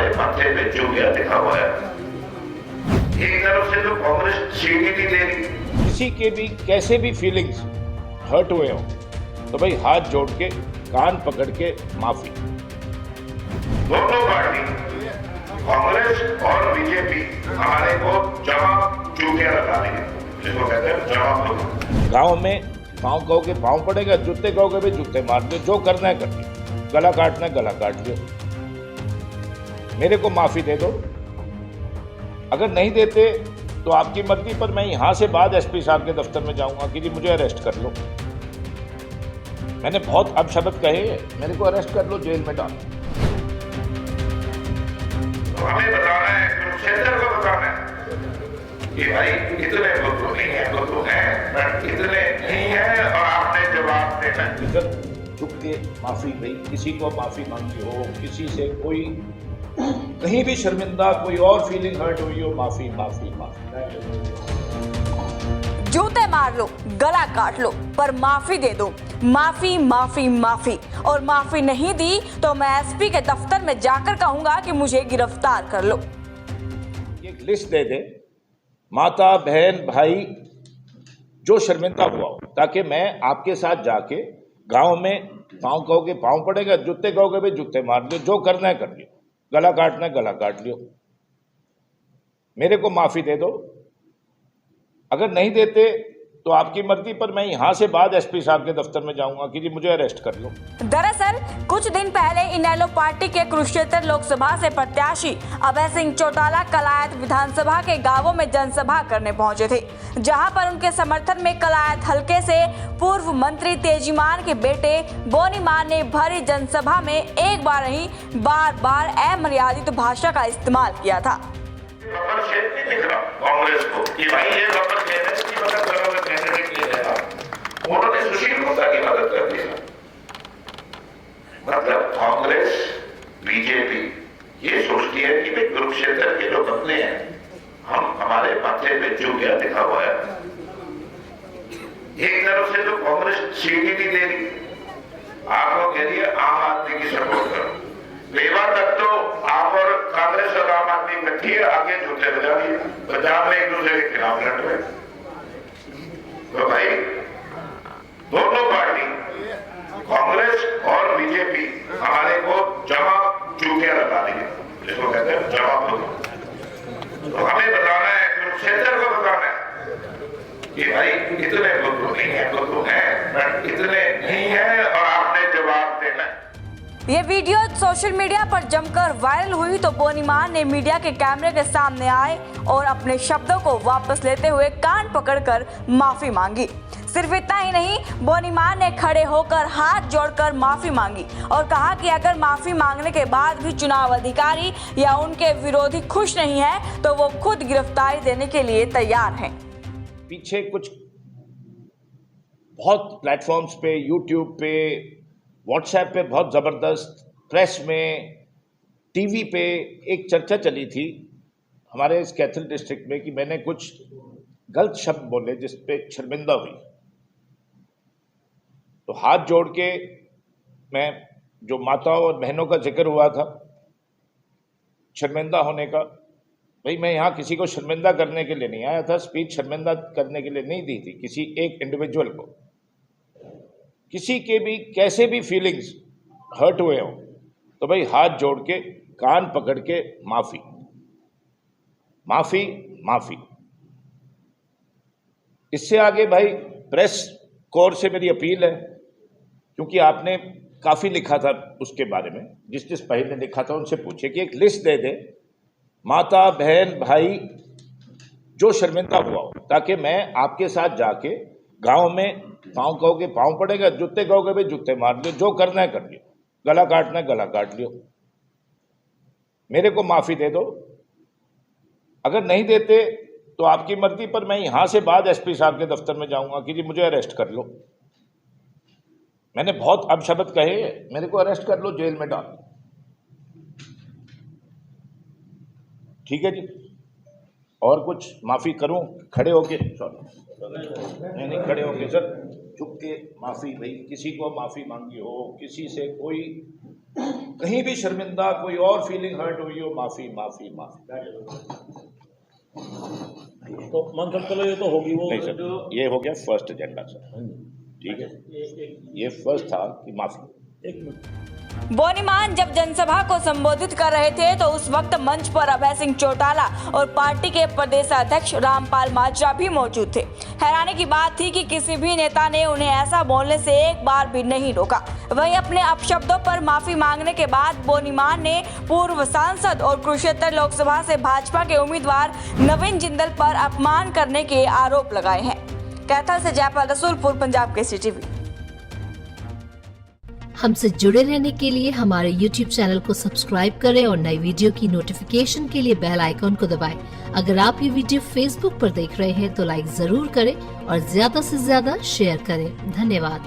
हमारे माथे पे चूतिया दिखा हुआ है। एक तरफ से तो कांग्रेस सीट ही नहीं दे रही। किसी के भी कैसे भी फीलिंग्स हर्ट हुए हो तो भाई हाथ जोड़ के कान पकड़ के माफी। दोनों पार्टी कांग्रेस और बीजेपी हमारे को जवाब चूतिया लगा देंगे, जिसको कहते हैं जवाब दो। गांव में पाँव कहोगे पाँव पड़ेगा, जूते कहोगे भाई जूते मार दो, जो करना है कर लियो, गला काटना है गला काट लियो, मेरे को माफी दे दो। अगर नहीं देते तो आपकी मर्जी, पर मैं यहां से बाद एसपी साहब के दफ्तर में जाऊंगा कि जी मुझे अरेस्ट कर लो। मैंने बहुत अपशब्द कहे, मेरे को अरेस्ट कर लो, जेल में डाल। तो हमें बताना है, कुरुक्षेत्र को बताना है कि भाई इतने बुद्धू नहीं है, बुद्धू है बट इतने नहीं है, और आपने जवाब देना है। इधर चुप के माफी भाई, किसी को माफी मांगी हो, किसी से कोई कहीं भी शर्मिंदा, कोई और फीलिंग हर्ट हुई हो, माफी माफी माफी। जूते मार लो, गला काट लो, पर माफी दे दो। माफी माफी माफी। और माफी नहीं दी तो मैं एसपी के दफ्तर में जाकर कहूंगा कि मुझे गिरफ्तार कर लो। एक लिस्ट दे दे, माता बहन भाई जो शर्मिंदा हुआ हो, ताकि मैं आपके साथ जाके गांव में पाँव कहोगे पाँव पड़ेगा, जूते कहोगे भाई जूते मार लियो, जो करना है कर लियो, गला काटना है गला काट लियो, मेरे को माफी दे दो। अगर नहीं देते तो आपकी मर्जी, पर मैं यहां से बाद एसपी साहब के दफ्तर में जाऊंगा कि जी मुझे अरेस्ट कर लो। दरअसल कुछ दिन पहले इनेलो पार्टी के कुरुक्षेत्र लोकसभा से प्रत्याशी अभय सिंह चौटाला कलायत विधानसभा के गांवों में जनसभा करने पहुंचे थे, जहां पर उनके समर्थन में कलायत हलके से पूर्व मंत्री तेजीमान के बेटे बोनीमान ने भरी जनसभा में एक बार नहीं बार बार अमर्यादित भाषा का इस्तेमाल किया था। कांग्रेस को कि भाई ये वापस कहने की मदद करोगे, कैंडिडेट ये है, उन्होंने सुशील गुप्ता की मदद कर दी। मतलब कांग्रेस बीजेपी ये सोचती है कि भाई कुरुक्षेत्र के जो बदले हैं, हम हमारे माथे पे चूतिया दिखा हुआ है। एक तरफ से तो कांग्रेस सीट ही नहीं दे रही, आपको कह रही है आम आदमी की सपोर्ट करो। लेवा तक तो आप और कांग्रेस और आम आदमी इकट्ठी है, आगे जूते बजा दिए, पंजाब में एक दूसरे के खिलाफ लड़ रहे। तो भाई दोनों पार्टी कांग्रेस और बीजेपी हमारे को जवाब चूतिया लगा देंगे, जिसको कहते हैं जवाब दो। तो हमें बताना है, कुरुक्षेत्र को बताना है कि भाई इतने बुद्धू नहीं है, बुद्धू है बट इतने नहीं है, और आपने जवाब देना है। ये वीडियो सोशल मीडिया पर जमकर वायरल हुई तो बोनीमान ने मीडिया के कैमरे के सामने आए और अपने शब्दों को वापस लेते हुए कान पकड़कर माफी मांगी। सिर्फ इतना ही नहीं, बोनीमान ने खड़े होकर हाथ जोड़कर माफी मांगी और कहा कि अगर माफी मांगने के बाद भी चुनाव अधिकारी या उनके विरोधी खुश नहीं है तो वो खुद गिरफ्तारी देने के लिए तैयार हैं। पीछे कुछ बहुत प्लेटफॉर्म्स पे, यूट्यूब पे, व्हाट्सएप पे बहुत ज़बरदस्त, प्रेस में, टीवी पे एक चर्चा चली थी हमारे इस कैथल डिस्ट्रिक्ट में कि मैंने कुछ गलत शब्द बोले जिस पे शर्मिंदा हुई। तो हाथ जोड़ के मैं, जो माताओं और बहनों का जिक्र हुआ था शर्मिंदा होने का, भाई मैं यहाँ किसी को शर्मिंदा करने के लिए नहीं आया था, स्पीच शर्मिंदा करने के लिए नहीं दी थी किसी एक इंडिविजुअल को। किसी के भी कैसे भी फीलिंग्स हर्ट हुए हो तो भाई हाथ जोड़ के कान पकड़ के माफी माफी माफी। इससे आगे भाई प्रेस कोर से मेरी अपील है, क्योंकि आपने काफी लिखा था उसके बारे में, जिस जिस भाई ने लिखा था उनसे पूछे कि एक लिस्ट दे दे, माता बहन भाई जो शर्मिंदा हुआ हो, ताकि मैं आपके साथ जाके गांव में पाँव कहोगे पाँव पड़ेगा, जूते कहोगे भाई जूते मार लियो, जो करना है कर लियो, गला काटना है गला काट लियो, मेरे को माफी दे दो। अगर नहीं देते तो आपकी मर्जी, पर मैं यहां से बाद एसपी साहब के दफ्तर में जाऊंगा कि जी मुझे अरेस्ट कर लो। मैंने बहुत अपशब्द कहे, मेरे को अरेस्ट कर लो, जेल में डाल। ठीक है जी, और कुछ माफी करूं? खड़े होके, सॉरी नहीं खड़े होके सर, चुप के माफी भाई, किसी को माफी मांगी हो, किसी से कोई कहीं भी शर्मिंदा, कोई और फीलिंग हर्ट हुई हो, माफी माफी माफी। तो मान सर चलो ये तो होगी वो नहीं सर, ये हो गया फर्स्ट एजेंडा सर, ठीक है, ये फर्स्ट था कि माफी। एक मिनट, बोनीमान जब जनसभा को संबोधित कर रहे थे तो उस वक्त मंच पर अभय सिंह चौटाला और पार्टी के प्रदेश अध्यक्ष रामपाल माजरा भी मौजूद थे। हैरानी की बात थी कि किसी भी नेता ने उन्हें ऐसा बोलने से एक बार भी नहीं रोका। वहीं अपने अपशब्दों पर माफी मांगने के बाद बोनीमान ने पूर्व सांसद और कुरुक्षेत्र लोकसभा से भाजपा के उम्मीदवार नवीन जिंदल पर अपमान करने के आरोप लगाए हैं। कैथल से जयपाल रसूलपुर, पंजाब केसरी टीवी। हमसे जुड़े रहने के लिए हमारे YouTube चैनल को सब्सक्राइब करें और नई वीडियो की नोटिफिकेशन के लिए बेल आइकॉन को दबाएं। अगर आप ये वीडियो Facebook पर देख रहे हैं तो लाइक जरूर करें और ज्यादा से ज्यादा शेयर करें। धन्यवाद।